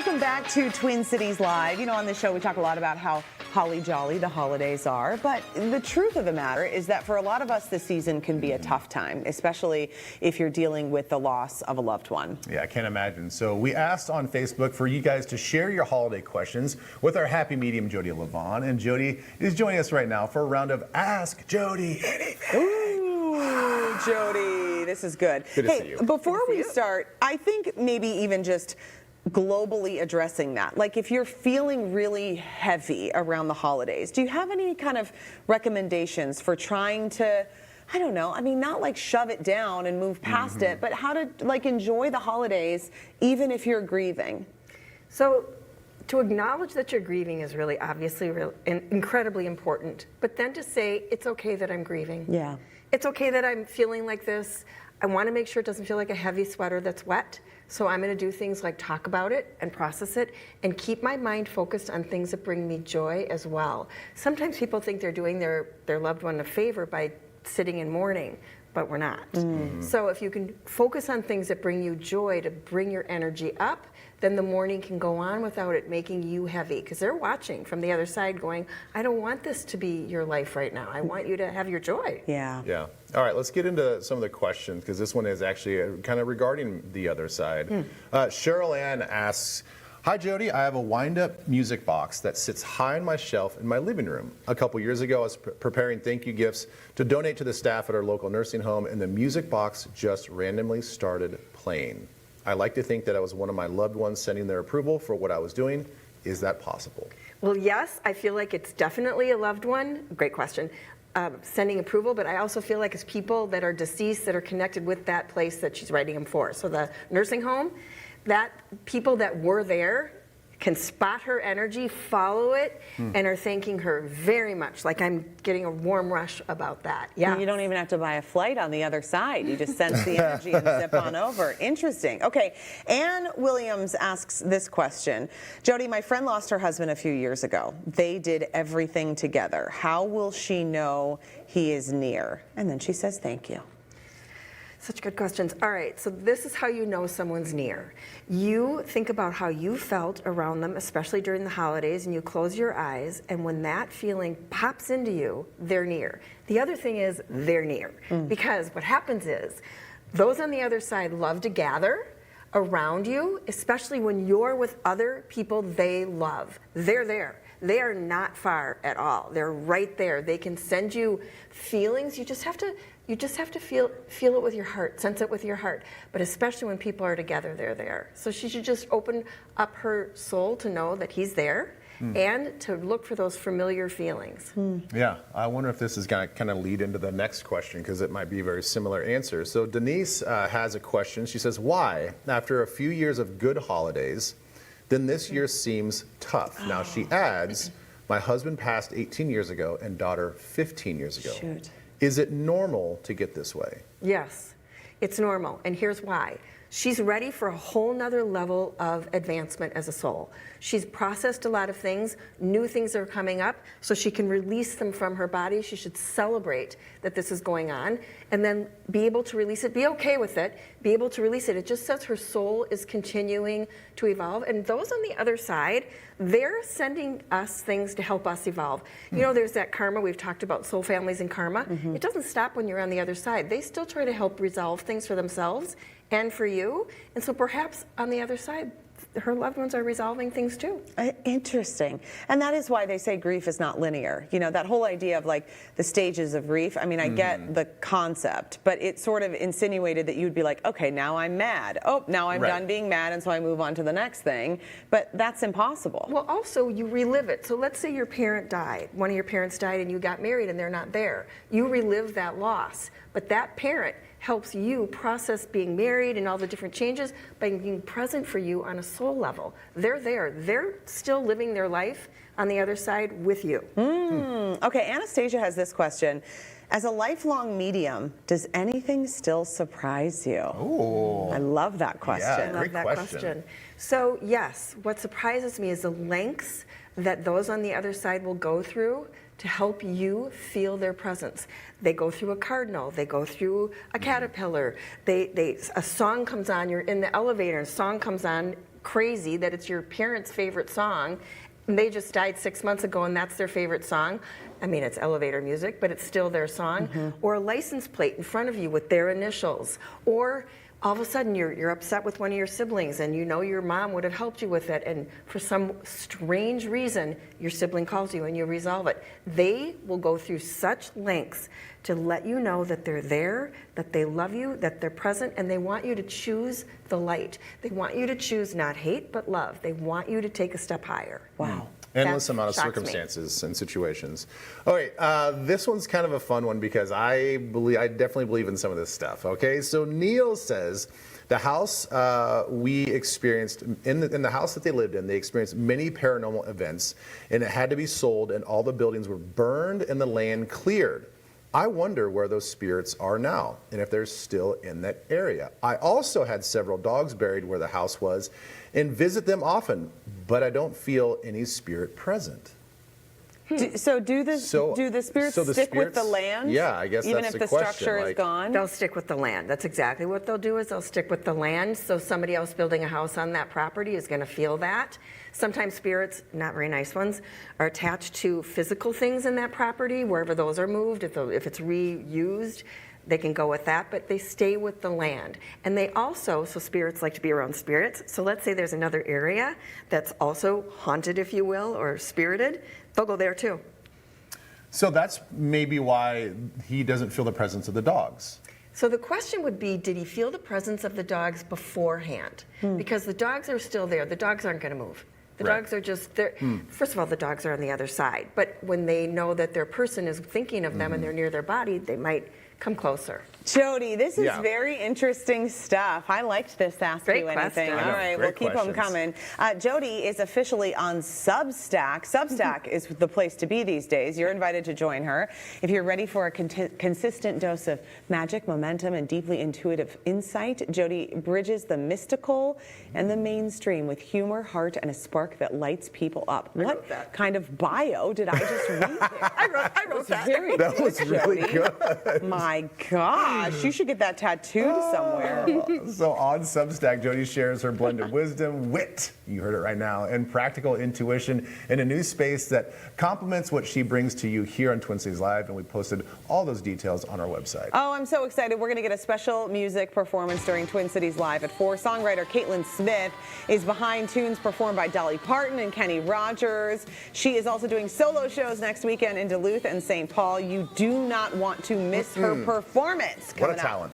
Welcome back to Twin Cities Live. You know, on this show we talk a lot about how holly jolly the holidays are, but the truth of the matter is that for a lot of us this season can be a tough time, especially if you're dealing with the loss of a loved one. Yeah, I can't imagine. So we asked on Facebook for you guys to share your holiday questions with our happy medium, Jodi Livon, and Jodi is joining us right now for a round of Ask Jodi Anything. Ooh, Jodi, this is good. Good to see you. Before we start, I think maybe even just globally addressing that, like if you're feeling really heavy around the holidays, do you have any kind of recommendations for trying to, I don't know, I mean, not like shove it down and move past it, but how to like enjoy the holidays even if you're grieving? So to acknowledge that you're grieving is really obviously incredibly important, but then to say it's okay that I'm grieving. Yeah. It's okay that I'm feeling like this. I want to make sure it doesn't feel like a heavy sweater that's wet. So I'm going to do things like talk about it and process it and keep my mind focused on things that bring me joy as well. Sometimes people think they're doing their loved one a favor by sitting in mourning, but we're not. So if you can focus on things that bring you joy to bring your energy up, then the mourning can go on without it making you heavy, because they're watching from the other side going, I don't want this to be your life right now. I want you to have your joy. Yeah. Yeah. All right, let's get into some of the questions, because this one is actually kind of regarding the other side. Cheryl Ann asks, hi Jodi, I have a wind-up music box that sits high on my shelf in my living room. A couple years ago, I was preparing thank you gifts to donate to the staff at our local nursing home, and the music box just randomly started playing. I like to think that I was one of my loved ones sending their approval for what I was doing. Is that possible? Well, yes, I feel like it's definitely a loved one. Great question. Sending approval, but I also feel like it's people that are deceased that are connected with that place that she's writing them for. So the nursing home, that people that were there can spot her energy, follow it, and are thanking her very much. Like I'm getting a warm rush about that. Yeah. And you don't even have to buy a flight on the other side. You just sense the energy and zip on over. Interesting. Okay. Ann Williams asks this question. Jodi, my friend lost her husband a few years ago. They did everything together. How will she know he is near? And then she says, thank you. Such good questions. All right, so this is how you know someone's near. You think about how you felt around them, especially during the holidays, and you close your eyes, and when that feeling pops into you, they're near. The other thing is they're near, because what happens is those on the other side love to gather around you, especially when you're with other people they love. They're there. They are not far at all. They're right there. They can send you feelings. You just have to feel it with your heart, sense it with your heart. But especially when people are together, they're there. So she should just open up her soul to know that he's there and to look for those familiar feelings. Yeah, I wonder if this is going to kind of lead into the next question, because it might be a very similar answer. So Denise has a question. She says, why, after a few years of good holidays, then this year seems tough? Now she adds, my husband passed 18 years ago and daughter 15 years ago. Shoot. Is it normal to get this way? Yes, it's normal, and here's why. She's ready for a whole nother level of advancement as a soul. She's processed a lot of things, new things are coming up, so she can release them from her body. She should celebrate that this is going on, and then be able to release it, be okay with it, be able to release it. It just says her soul is continuing to evolve, and those on the other side, they're sending us things to help us evolve. You know, there's that karma, we've talked about soul families and karma. It doesn't stop when you're on the other side. They still try to help resolve things for themselves and for you. And so perhaps on the other side, her loved ones are resolving things too. Interesting. And that is why they say grief is not linear. You know, that whole idea of like the stages of grief. I mean, I get the concept, but it sort of insinuated that you'd be like, okay, now I'm mad. Oh, now I'm done being mad, and so I move on to the next thing. But that's impossible. Well, also you relive it. So let's say your parent died. One of your parents died and you got married and they're not there. You relive that loss. But that parent helps you process being married and all the different changes by being present for you on a soul level. They're there. They're still living their life on the other side with you. Okay, Anastasia has this question. As a lifelong medium, does anything still surprise you? Ooh. I love that question. Yeah, I love great that question. So yes, what surprises me is the lengths that those on the other side will go through to help you feel their presence. They go through a cardinal, they go through a caterpillar, a song comes on, you're in the elevator, and a song comes on crazy that it's your parents' favorite song, and they just died 6 months ago and that's their favorite song. I mean, it's elevator music, but it's still their song. Or a license plate in front of you with their initials. Or all of a sudden you're upset with one of your siblings and you know your mom would have helped you with it, and for some strange reason your sibling calls you and you resolve it. They will go through such lengths to let you know that they're there, that they love you, that they're present, and they want you to choose the light. They want you to choose not hate but love. They want you to take a step higher. Wow. Endless That amount of shocks me. circumstances and situations. Okay, this one's kind of a fun one because I definitely believe in some of this stuff. Okay, so Neil says the house we experienced in the house that they lived in, they experienced many paranormal events, and it had to be sold, and all the buildings were burned and the land cleared. I wonder where those spirits are now and if they're still in that area. I also had several dogs buried where the house was and visit them often, but I don't feel any spirit present. So do the spirits stick with the land? Yeah, I guess even that's if the the question, structure is like- gone. They'll stick with the land. That's exactly what they'll do, is they'll stick with the land. So somebody else building a house on that property is going to feel that. Sometimes spirits, not very nice ones, are attached to physical things in that property, wherever those are moved. If it's reused, they can go with that, but they stay with the land. And they also, so spirits like to be around spirits. So let's say there's another area that's also haunted, if you will, or spirited. They'll go there too. So that's maybe why he doesn't feel the presence of the dogs. So the question would be, did he feel the presence of the dogs beforehand? Because the dogs are still there. The dogs aren't going to move. The Right. dogs are just there. First of all, the dogs are on the other side. But when they know that their person is thinking of them and they're near their body, they might come closer. Jodi, this is Yeah. very interesting stuff. I liked this Ask Great You Anything. question. All right, Great we'll keep them questions. coming. Jodi is officially on Substack. Substack is the place to be these days. You're invited to join her. If you're ready for a consistent dose of magic, momentum, and deeply intuitive insight, Jodi bridges the mystical and the mainstream with humor, heart, and a spark that lights people up. wrote What that. kind of bio did I just read there? I wrote that. Very That was good, really Jodi. good. My gosh, you should get that tattooed somewhere. So on Substack, Jodi shares her blend of wisdom, wit, you heard it right now, and practical intuition in a new space that complements what she brings to you here on Twin Cities Live, and we posted all those details on our website. Oh, I'm so excited. We're going to get a special music performance during Twin Cities Live at 4. Songwriter Caitlin Smith is behind tunes performed by Dolly Parton and Kenny Rogers. She is also doing solo shows next weekend in Duluth and St. Paul. You do not want to miss her performance. What a coming up. talent.